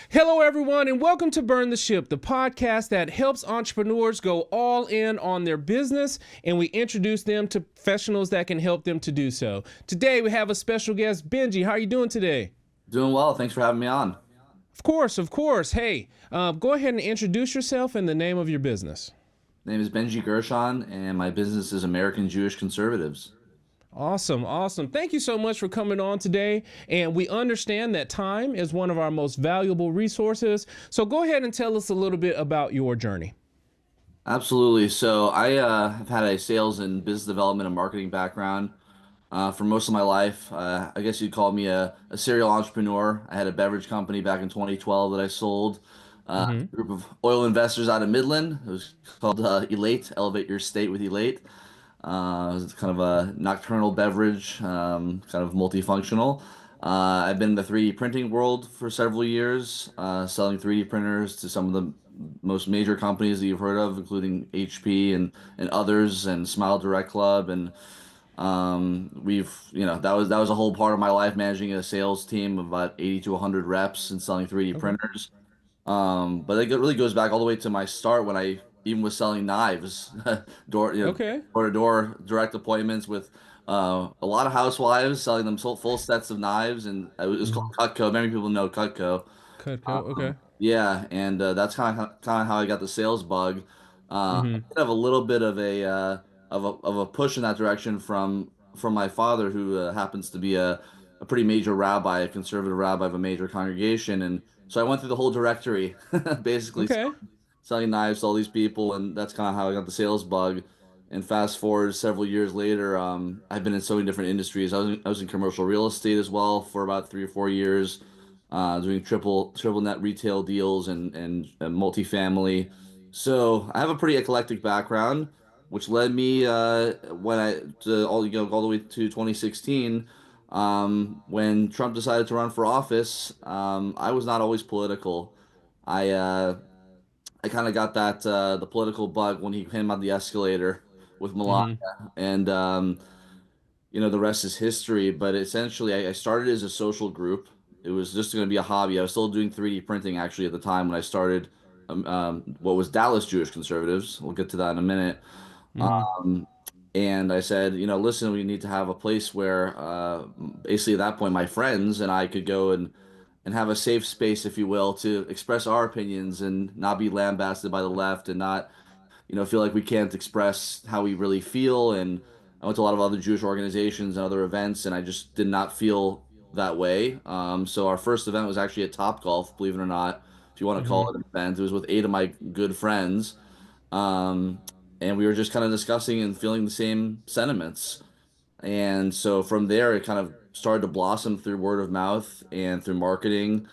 Hello, everyone, and welcome to Burn the Ship, the podcast that helps entrepreneurs go all in on their business, and we introduce them to professionals that can help them to do so. Today, we have a special guest, Benji. How are you doing today? Doing well. Thanks for having me on. Of course, of course. Hey, go ahead and introduce yourself and the name of your business. My name is Benji Gershon, and my business is American Jewish Conservatives. Awesome, awesome. Thank you so much for coming on today. And we understand that time is one of our most valuable resources. So go ahead and tell us a little bit about your journey. Absolutely. So I have had a sales and business development and marketing background for most of my life. I guess you'd call me a serial entrepreneur. I had a beverage company back in 2012 that I sold to Mm-hmm. a group of oil investors out of Midland. It was called Elate, Elevate Your State with Elate. It was kind of a nocturnal beverage, kind of multifunctional. I've been in the 3D printing world for several years, selling 3D printers to some of the most major companies that you've heard of, including HP and others, and Smile Direct Club, and that was a whole part of my life, managing a sales team of about 80 to 100 reps and selling 3D Okay. printers. But it really goes back all the way to my start when I even was selling knives, Okay. door to door direct appointments with a lot of housewives, selling them full sets of knives, and it was called Mm-hmm. Cutco. Many people know Cutco. Cutco. Okay. Yeah, and that's kind of how I got the sales bug. I Mm-hmm. did have a little bit of a push in that direction from my father, who happens to be a pretty major rabbi, a conservative rabbi of a major congregation, and so I went through the whole directory, basically Okay. selling knives to all these people, and that's kind of how I got the sales bug. And fast forward several years later, I've been in so many different industries. I was in commercial real estate as well for about 3 or 4 years, doing triple net retail deals and multifamily. So I have a pretty eclectic background, which led me when I to all the way to 2016. When Trump decided to run for office, I was not always political. I uh, I kind of got that the political bug when he came on the escalator with Melania, Mm-hmm. and the rest is history. But essentially, I started as a social group. It was just going to be a hobby. I was still doing 3D printing actually at the time when I started what was Dallas Jewish Conservatives. We'll get to that in a minute. Mm-hmm. Um, and I said, listen, we need to have a place where basically at that point my friends and I could go and have a safe space, if you will, to express our opinions and not be lambasted by the left and not feel like we can't express how we really feel. And I went to a lot of other Jewish organizations and other events, and I just did not feel that way. So our first event was actually at Top Golf, believe it or not, if you want to call Mm-hmm. it an event. It was with 8 of my good friends. Um, and we were just kind of discussing and feeling the same sentiments. And so from there, it kind of started to blossom through word of mouth and through marketing.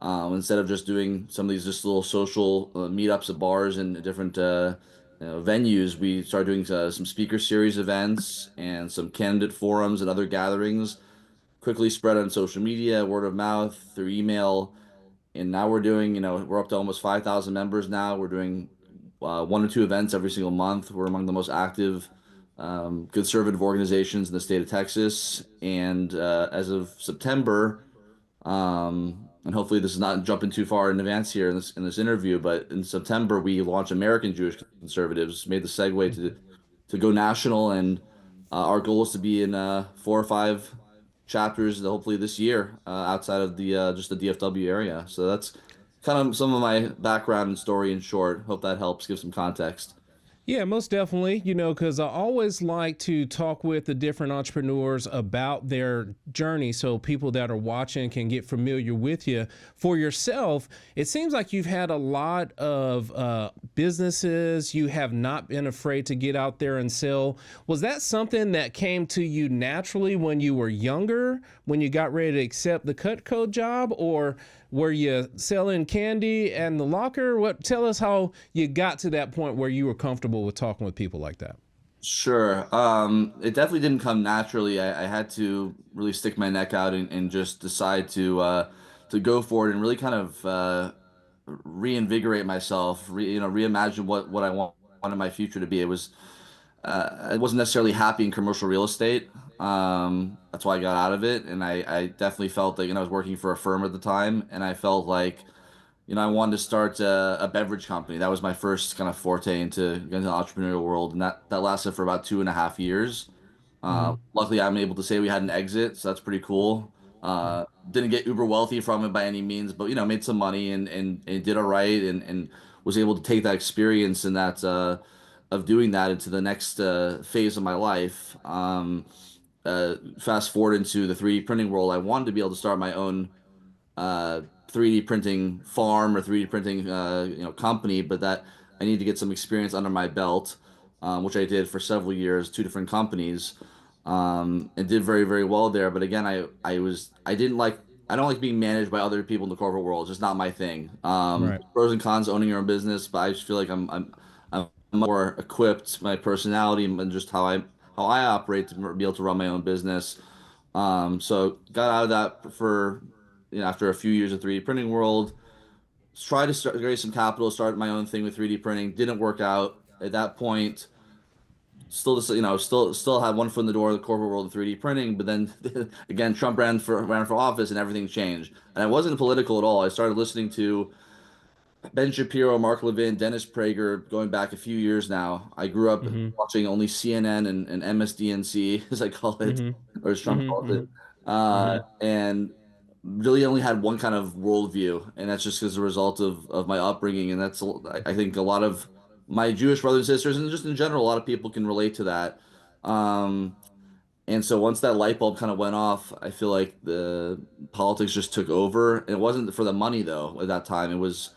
Instead of just doing some of these just little social meetups at bars and different venues, we started doing some speaker series events and some candidate forums and other gatherings. Quickly spread on social media, word of mouth, through email, and now we're up to almost 5,000 members now. We're doing 1 or 2 events every single month. We're among the most active conservative organizations in the state of Texas, and as of September. And hopefully this is not jumping too far in advance here in this interview, but in September we launched American Jewish Conservatives, made the segue to go national, and our goal is to be in 4 or 5 chapters hopefully this year outside of the just the DFW area. So that's kind of some of my background and story in short. Hope that helps give some context. Yeah, most definitely. Because I always like to talk with the different entrepreneurs about their journey so people that are watching can get familiar with you. For yourself, it seems like you've had a lot of businesses. You have not been afraid to get out there and sell. Was that something that came to you naturally when you were younger, when you got ready to accept the Cutco job, or were you selling candy and the locker? Tell us how you got to that point where you were comfortable with talking with people like that. Sure. It definitely didn't come naturally. I had to really stick my neck out and just decide to go for it and really kind of reinvigorate myself, reimagine what I wanted my future to be. I wasn't necessarily happy in commercial real estate. That's why I got out of it, and I definitely felt that I was working for a firm at the time, and I felt like I wanted to start a beverage company. That was my first kind of forte into the entrepreneurial world, and that lasted for about 2.5 years. Mm-hmm. Luckily, I'm able to say we had an exit, so that's pretty cool. Didn't get uber wealthy from it by any means, but made some money and did all right, and was able to take that experience and that of doing that into the next phase of my life. Fast forward into the 3D printing world, I wanted to be able to start my own 3D printing farm or 3D printing company, but that I need to get some experience under my belt, which I did for several years, two different companies, and did very very well there. But again, I don't like being managed by other people in the corporate world. It's just not my thing. Right. Pros and cons owning your own business, but I just feel like I'm more equipped, my personality and just how I operate to be able to run my own business. So got out of that for after a few years of 3D printing world. Tried to raise some capital, start my own thing with 3D printing. Didn't work out at that point. Still, just, still had one foot in the door of the corporate world of 3D printing. But then again, Trump ran for office, and everything changed. And I wasn't political at all. I started listening to Ben Shapiro, Mark Levin, Dennis Prager, going back a few years now. I grew up Mm-hmm. watching only CNN and MSDNC, as I call it, Mm-hmm. or as Trump calls Mm-hmm. it, Mm-hmm. and really only had one kind of worldview, and that's just as a result of my upbringing. And that's, I think, a lot of my Jewish brothers and sisters, and just in general, a lot of people can relate to that. Um, and so once that light bulb kind of went off, I feel like the politics just took over. And it wasn't for the money though at that time. It was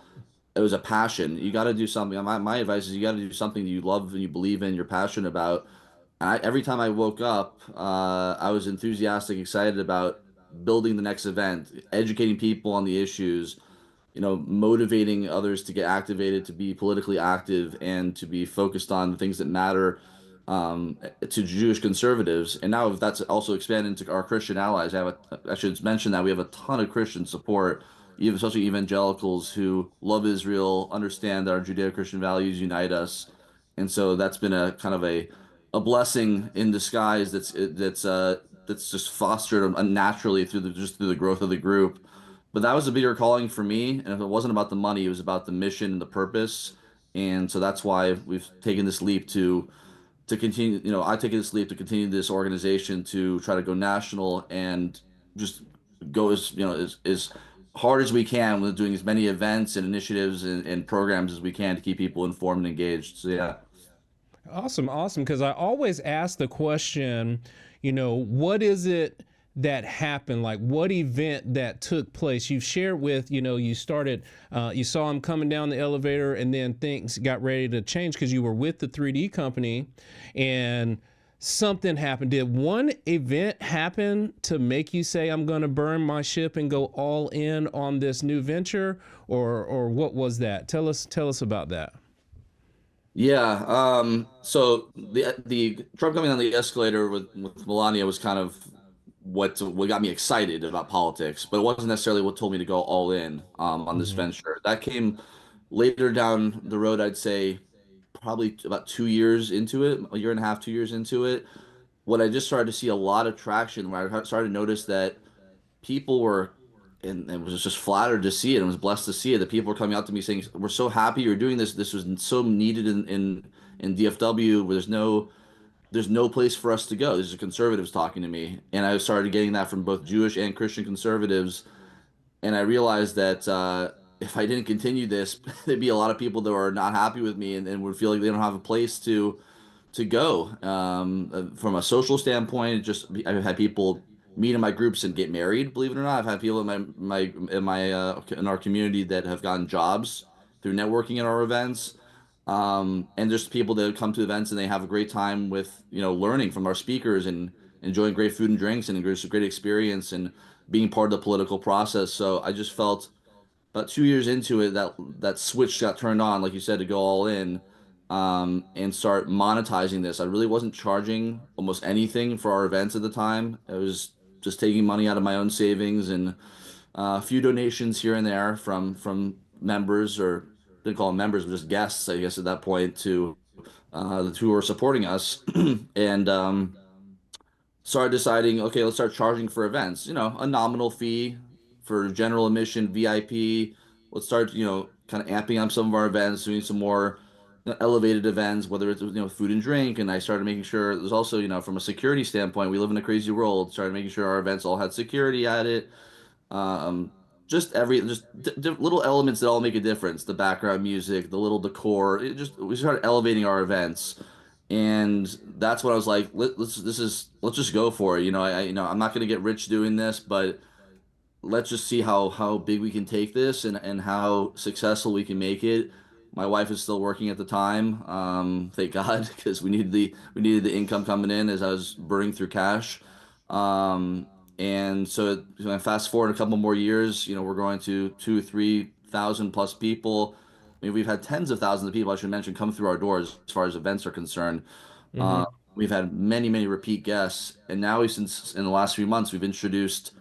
a passion. You got to do something. My advice is you got to do something that you love and you believe in, you're passionate about. And every time I woke up, I was enthusiastic, excited about building the next event, educating people on the issues, motivating others to get activated, to be politically active, and to be focused on the things that matter to Jewish conservatives. And now that's also expanded to our Christian allies. I should mention that we have a ton of Christian support, even especially evangelicals who love Israel, understand that our Judeo-Christian values unite us, and so that's been a kind of a blessing in disguise that's just fostered naturally through the growth of the group. But that was a bigger calling for me. And if it wasn't about the money, it was about the mission and the purpose. And so that's why we've taken this leap to continue, I take this leap to continue this organization to try to go national and just go as hard as we can with doing as many events and initiatives and programs as we can to keep people informed and engaged. So yeah. Awesome, awesome. Because I always ask the question, what is it that happened? Like, what event that took place? You've shared with, you started, you saw him coming down the elevator, and then things got ready to change because you were with the 3D company, and something happened. Did one event happen to make you say, "I'm going to burn my ship and go all in on this new venture," or what was that? Tell us about that. Yeah. So the Trump coming on the escalator with Melania was kind of what got me excited about politics, but it wasn't necessarily what told me to go all in on this Mm-hmm. venture. That came later down the road, I'd say probably about 2 years into it, a year and a half, 2 years into it, when I just started to see a lot of traction, where I started to notice that people were, and was just flattered to see it and was blessed to see it, that people were coming out to me saying, "We're so happy you're doing this. This was so needed in DFW, where there's no place for us to go." These are conservatives talking to me, and I started getting that from both Jewish and Christian conservatives. And I realized that if I didn't continue this, there'd be a lot of people that are not happy with me, and would feel like they don't have a place to go. From a social standpoint, just I've had people meet in my groups and get married. Believe it or not, I've had people in our community that have gotten jobs through networking at our events. And just people that come to events and they have a great time with, learning from our speakers and enjoying great food and drinks and just a great experience and being part of the political process. So I just felt about 2 years into it that switch got turned on, like you said, to go all in, and start monetizing this. I really wasn't charging almost anything for our events at the time. I was just taking money out of my own savings and a few donations here and there from members, or didn't call them members, but just guests, I guess, at that point, to who were supporting us, and started deciding, okay, let's start charging for events. A nominal fee for general admission, VIP. let's start, kind of amping up some of our events, doing some more elevated events, whether it's, food and drink. And I started making sure there's also, from a security standpoint, we live in a crazy world. Started making sure our events all had security at it. Um, just little elements that all make a difference. The background music, the little decor. We started elevating our events, and that's what I was like. Let's just go for it. I'm not gonna get rich doing this, but let's just see how big we can take this and how successful we can make it. My wife is still working at the time, thank God, because we needed the income coming in as I was burning through cash. Um, and so fast forward a couple more years, we're going to 3,000 plus people. I mean, we've had tens of thousands of people, I should mention, come through our doors as far as events are concerned. Uh, Mm-hmm. we've had many, many repeat guests, and now since in the last few months, we've introduced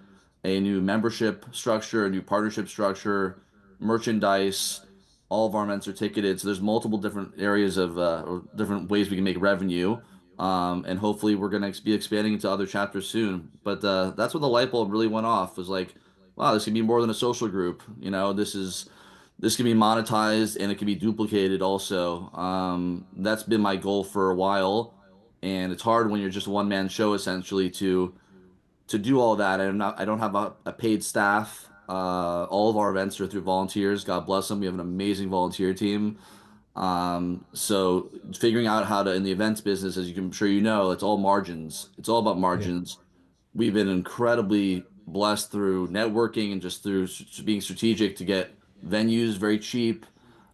a new membership structure, a new partnership structure, merchandise. All of our events are ticketed, so there's multiple different areas of or different ways we can make revenue. And hopefully, we're going to be expanding into other chapters soon. But that's when the light bulb really went off. Was like, wow, this can be more than a social group. This can be monetized and it can be duplicated also. That's been my goal for a while, and it's hard when you're just a one man show essentially to do all that. I don't have a paid staff. All of our events are through volunteers. God bless them. We have an amazing volunteer team. So figuring out how to in the events business, as I'm sure you know, it's all margins. It's all about Yeah. margins. We've been incredibly blessed through networking and just through being strategic to get venues very cheap.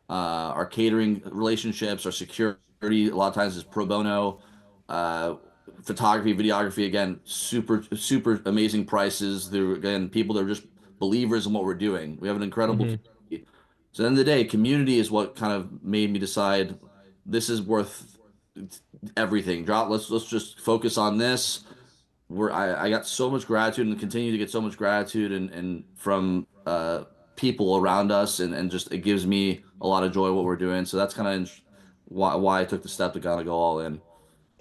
Our catering relationships, our security, a lot of times is pro bono. Uh, Photography, videography, again, super, super amazing prices. They're, again, people that are just believers in what we're doing. We have an incredible Mm-hmm. community. So at the end of the day, community is what kind of made me decide this is worth everything. Let's just focus on this. I got so much gratitude and continue to get so much gratitude and from people around us and just it gives me a lot of joy what we're doing. So that's kind of why I took the step to kind of go all in.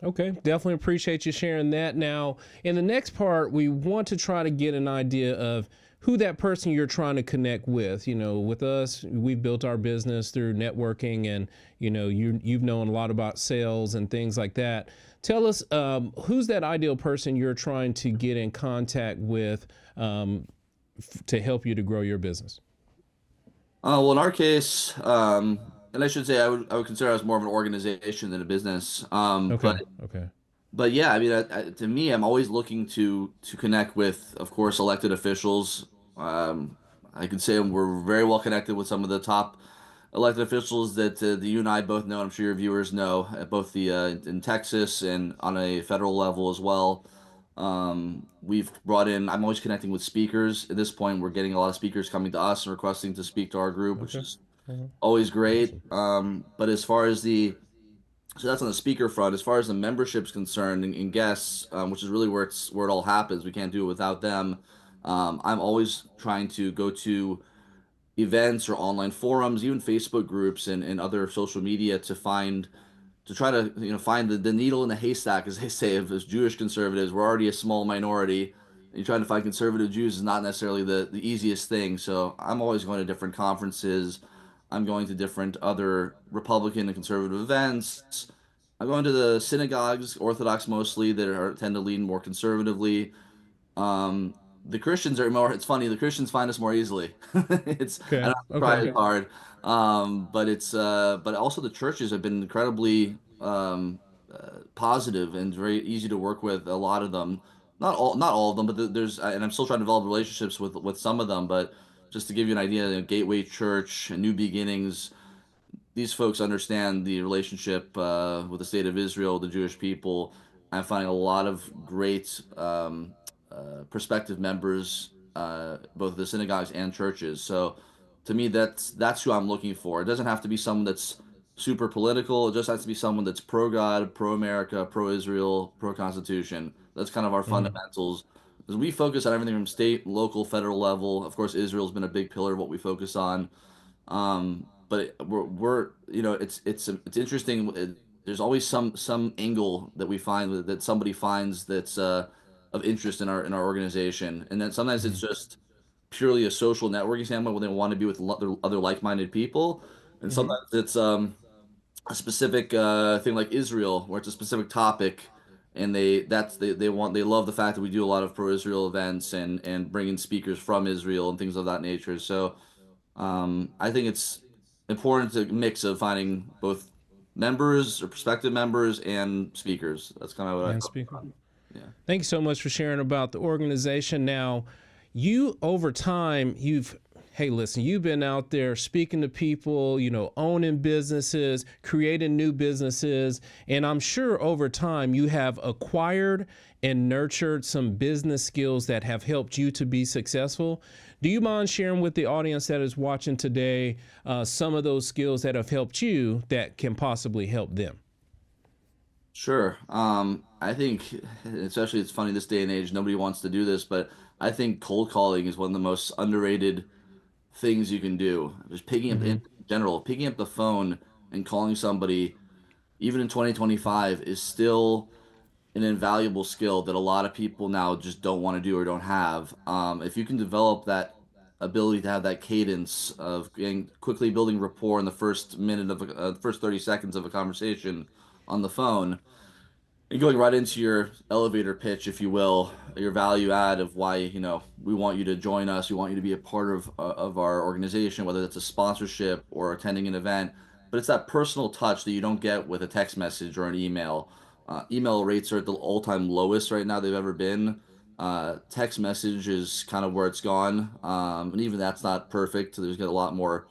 Okay, definitely appreciate you sharing that. Now, in the next part, we want to try to get an idea of who that person you're trying to connect with. With us, we've built our business through networking, and you've known a lot about sales and things like that. Tell us, who's that ideal person you're trying to get in contact with, to help you to grow your business. Well, in our case, and I should say I would consider us more of an organization than a business. But Okay. Okay. but yeah, I mean, to me, I'm always looking to connect with, of course, elected officials. I can say we're very well connected with some of the top elected officials that you and I both know, and I'm sure your viewers know, at both the in Texas and on a federal level as well. We've brought in. I'm always connecting with speakers. At this point, we're getting a lot of speakers coming to us and requesting to speak to our group, which Okay. is Mhm. always great. Awesome. But as far as so that's on the speaker front. As far as the membership's concerned and guests, which is really where it all happens. We can't do it without them. I'm always trying to go to events or online forums, even Facebook groups and other social media to try to find the needle in the haystack, as they say, of as Jewish conservatives. We're already a small minority. And you're trying to find conservative Jews is not necessarily the easiest thing. So I'm always going to different conferences. I'm going to different other Republican and conservative events. I'm going to the synagogues, Orthodox mostly, that tend to lean more conservatively. Um, the Christians are more. It's funny. The Christians find us more easily. I Okay. don't try Okay. as hard. But also the churches have been incredibly positive and very easy to work with. A lot of them, not all of them, but and I'm still trying to develop relationships with some of them. But just to give you an idea, Gateway Church, New Beginnings, these folks understand the relationship with the state of Israel, the Jewish people. I'm finding a lot of great prospective members, both the synagogues and churches. So to me, that's who I'm looking for. It doesn't have to be someone that's super political. It just has to be someone that's pro God, pro America, pro Israel, pro Constitution. That's kind of our Mhm. fundamentals. Because we focus on everything from state, local, federal level. Of course, Israel's been a big pillar of what we focus on. But we're it's interesting. There's always some angle that we find that somebody finds that's of interest in our organization, and then sometimes it's Mhm. just purely a social networking standpoint when they want to be with other like-minded people. And Hmm. sometimes it's a specific thing like Israel, where it's a specific topic, and they love the fact that we do a lot of pro-Israel events and bring in speakers from Israel and things of that nature. So I think it's important to mix of finding both members or prospective members and speakers. That's kind of what I And focus speaker. on. Yeah. Thank you so much for sharing about the organization. Now, you over time, hey, listen, you've been out there speaking to people, owning businesses, creating new businesses. And I'm sure over time you have acquired and nurtured some business skills that have helped you to be successful. Do you mind sharing with the audience that is watching today some of those skills that have helped you that can possibly help them? Sure. I think, especially it's funny this day and age, nobody wants to do this, but I think cold calling is one of the most underrated things you can do. Just picking up in Hmm. general, picking up the phone and calling somebody, even in 2025, is still an invaluable skill that a lot of people now just don't want to do or don't have. If you can develop that ability to have that cadence of quickly building rapport in the first minute of first 30 seconds of a conversation on the phone, and going right into your elevator pitch, if you will, your value add of why, we want you to join us, we want you to be a part of our organization, whether that's a sponsorship or attending an event. But it's that personal touch that you don't get with a text message or an email. Email rates are at the all-time lowest right now they've ever been. Text message is kind of where it's gone, and even that's not perfect. There's got a lot more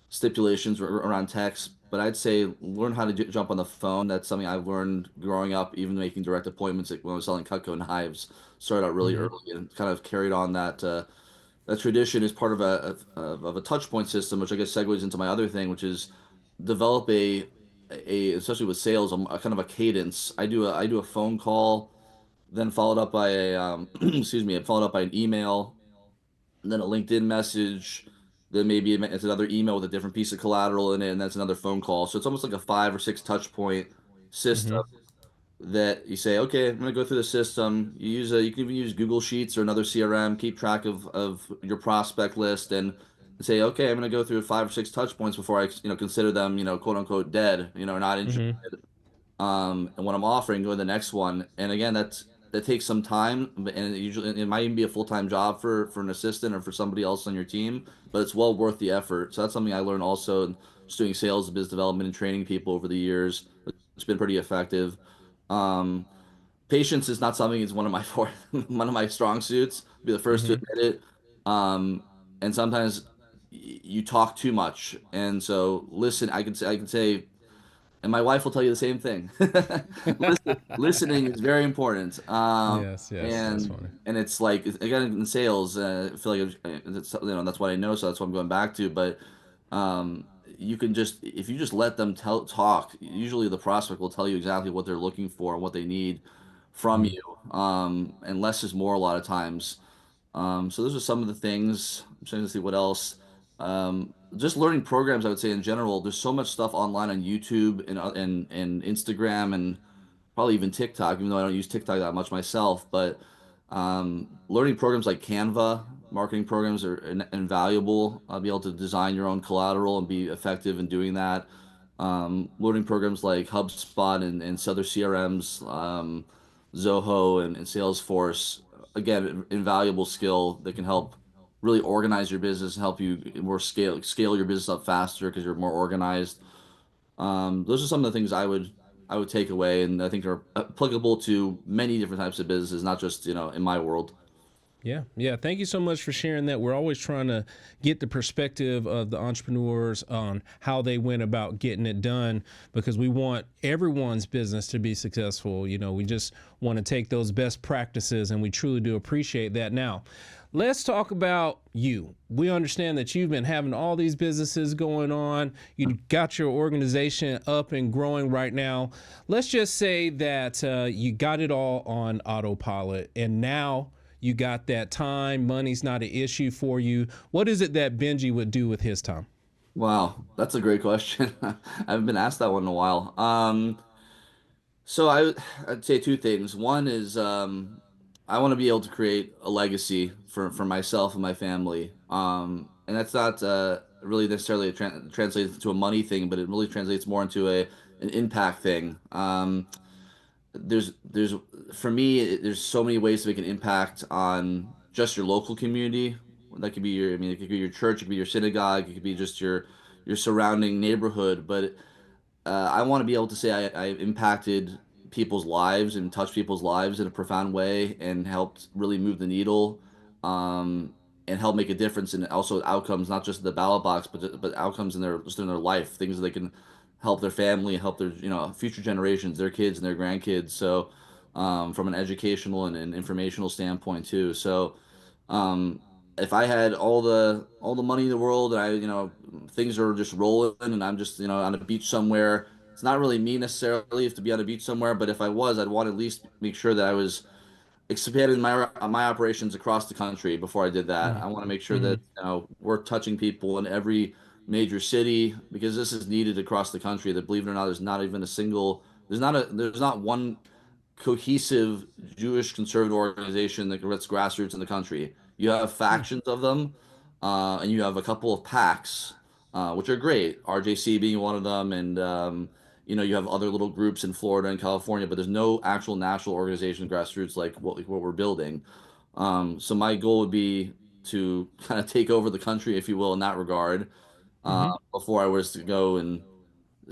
stipulations around text, but I'd say learn how to jump on the phone. That's something I've learned growing up, even making direct appointments like when I was selling Cutco knives. Started out really Hmm. early and kind of carried on that tradition as part of a touch point system, which I guess segues into my other thing, which is develop a especially with sales, a kind of a cadence. I do a phone call, then followed up by a excuse me, followed up by an email, and then a LinkedIn message, then maybe it's another email with a different piece of collateral in it, and that's another phone call. So it's almost like a 5 or 6 touch point system Hmm. that you say, okay, I'm gonna go through the system. You can even use Google Sheets or another CRM, keep track of your prospect list and say, okay, I'm gonna go through 5 or 6 touch points before I, consider them, quote unquote dead, not interested. Hmm. And when I'm offering, go to the next one. And again, that takes some time, and it might even be a full-time job for an assistant or for somebody else on your team, but it's well worth the effort. So that's something I learned also in just doing sales, business development, and training people over the years. It's been pretty effective. Um, Patience is not something, it's one of my one of my strong suits. I'll be the first to Hmm. admit it. Um, and sometimes you talk too much, and so listen. I can say and my wife will tell you the same thing. Listening is very important. Yes, yes, that's And funny. and it's like again in sales, I feel like that's what I know, so that's what I'm going back to. But you can just if you just let them talk, usually the prospect will tell you exactly what they're looking for and what they need from Hmm. you. And less is more a lot of times. So those are some of the things. I'm trying to see what else. Just learning programs, I would say in general. There's so much stuff online on YouTube and Instagram and probably even TikTok, even though I don't use TikTok that much myself. But learning programs like Canva, marketing programs are invaluable. I'll be able to design your own collateral and be effective in doing that. Learning programs like HubSpot and other CRMs, Zoho and Salesforce. Again, invaluable skill that can help really organize your business, help you more scale your business up faster because you're more organized. Those are some of the things I would take away, and I think are applicable to many different types of businesses, not just in my world. Yeah, yeah. Thank you so much for sharing that. We're always trying to get the perspective of the entrepreneurs on how they went about getting it done because we want everyone's business to be successful. We just want to take those best practices and we truly do appreciate that. Now, let's talk about you. We understand that you've been having all these businesses going on. You got your organization up and growing right now. Let's just say that you got it all on autopilot and now you got that time, money's not an issue for you. What is it that Benji would do with his time? Wow, that's a great question. I haven't been asked that one in a while. So I'd say two things. One is I want to be able to create a legacy for myself and my family. And that's not really necessarily translates to a money thing, but it really translates more into a an impact thing. There's for me, there's so many ways to make an impact on just your local community. That could be your, I mean, it could be your church, it could be your synagogue, it could be just your surrounding neighborhood. But I want to be able to say I impacted people's lives and touched people's lives in a profound way and helped really move the needle, um, and help make a difference in also outcomes, not just the ballot box, but outcomes in their just in their life, things that they can help their family, help their future generations, their kids and their grandkids. So from an educational and informational standpoint too. So um, if I had all the money in the world and I, things are just rolling and I'm just, on a beach somewhere, it's not really me necessarily if to be on a beach somewhere, but if I was, I'd want to at least make sure that I was expanding my operations across the country before I did that. I want to make sure Mm-hmm. that, we're touching people in every major city because this is needed across the country. That believe it or not, there's not even a single, there's not one cohesive Jewish conservative organization that's grassroots in the country. You have factions of them, and you have a couple of PACs, which are great. RJC being one of them, and you have other little groups in Florida and California, but there's no actual national organization grassroots like what we're building. So my goal would be to kind of take over the country, if you will, in that regard, Mm-hmm. before I was to go and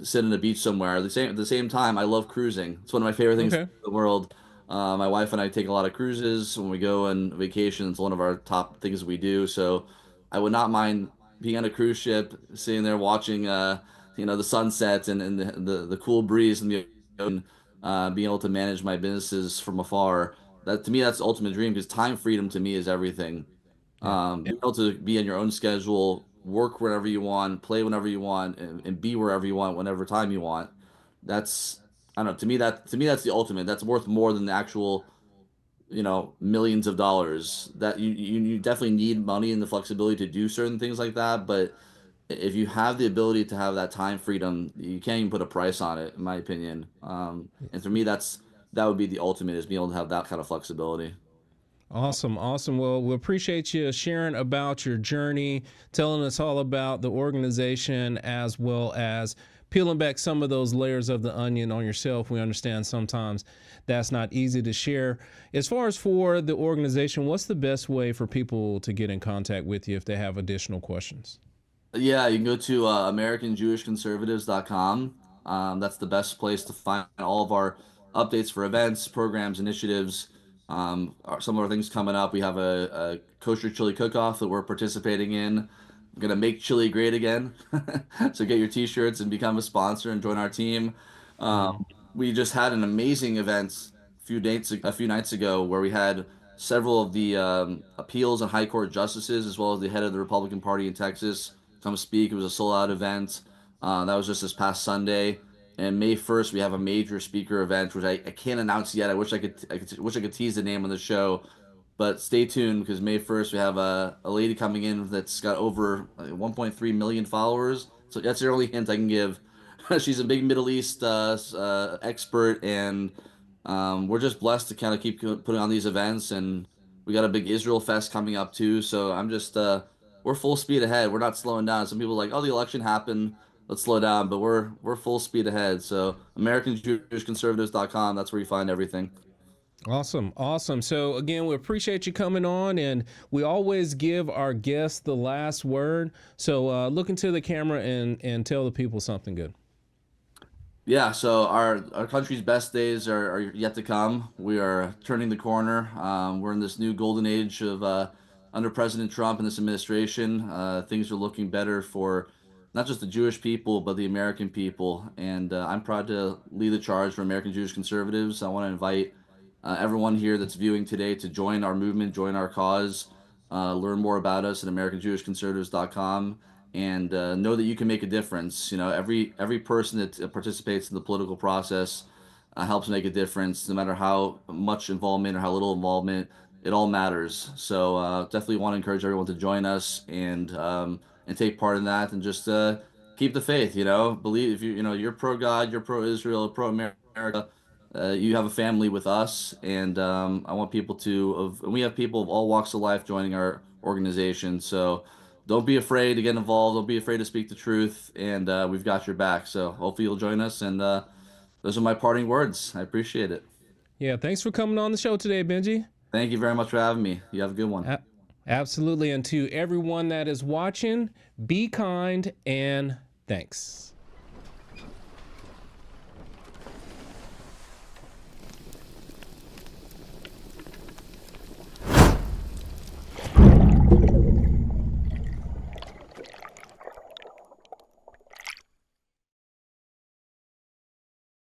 sit on a beach somewhere. At the same time, I love cruising. It's one of my favorite things in Okay. the world. My wife and I take a lot of cruises when we go on vacation. It's one of our top things we do. So I would not mind being on a cruise ship, sitting there watching, the sunsets and the cool breeze and the ocean, being able to manage my businesses from afar. That to me, that's the ultimate dream because time freedom to me is everything. Yeah. Being able to be on your own schedule, work whenever you want, play whenever you want, and be wherever you want, whenever time you want. That's I don't know. To me that's the ultimate. That's worth more than the actual, millions of dollars. That you definitely need money and the flexibility to do certain things like that. But if you have the ability to have that time freedom, you can't even put a price on it, in my opinion. And for me, that would be the ultimate is being able to have that kind of flexibility. Awesome, awesome. Well, we appreciate you sharing about your journey, telling us all about the organization, as well as peeling back some of those layers of the onion on yourself. We understand sometimes that's not easy to share. As far as for the organization, what's the best way for people to get in contact with you if they have additional questions? Yeah, you can go to AmericanJewishConservatives.com. That's the best place to find all of our updates for events, programs, initiatives. Some of our things coming up. We have a kosher chili cook-off that we're participating in. I'm gonna make chili great again. So get your t-shirts and become a sponsor and join our team. Mm-hmm. We just had an amazing event a few nights ago where we had several of the appeals and high court justices as well as the head of the Republican Party in Texas come speak. It was a sold out event. That was just this past Sunday. And May 1st, we have a major speaker event, which I can't announce yet. Wish I could tease the name of the show, but stay tuned because May 1st, we have a lady coming in that's got over 1.3 million followers. So that's the only hint I can give. She's a big Middle East expert, and we're just blessed to kind of keep putting on these events. And we got a big Israel Fest coming up too. So we're full speed ahead. We're not slowing down. Some people are like, oh, the election happened. Let's slow down, but we're full speed ahead. So AmericanJewishConservatives.com, that's where you find everything. Awesome, awesome. So again, we appreciate you coming on, and we always give our guests the last word. So look into the camera and tell the people something good. Yeah, so our country's best days are yet to come. We are turning the corner. We're in this new golden age of under President Trump and this administration. Things are looking better for not just the Jewish people, but the American people. And I'm proud to lead the charge for American Jewish conservatives. I want to invite everyone here that's viewing today to join our movement, join our cause, learn more about us at AmericanJewishConservatives.com, and know that you can make a difference. Every person that participates in the political process helps make a difference, no matter how much involvement or how little involvement. It all matters. So definitely want to encourage everyone to join us and take part in that, and just keep the faith. Believe if you're pro God, you're pro Israel, pro America. you have a family with us, and I want people and we have people of all walks of life joining our organization. So don't be afraid to get involved. Don't be afraid to speak the truth, and we've got your back. So hopefully you'll join us. And those are my parting words. I appreciate it. Yeah, thanks for coming on the show today, Benji. Thank you very much for having me. You have a good one. A- Absolutely. And to everyone that is watching, be kind and thanks.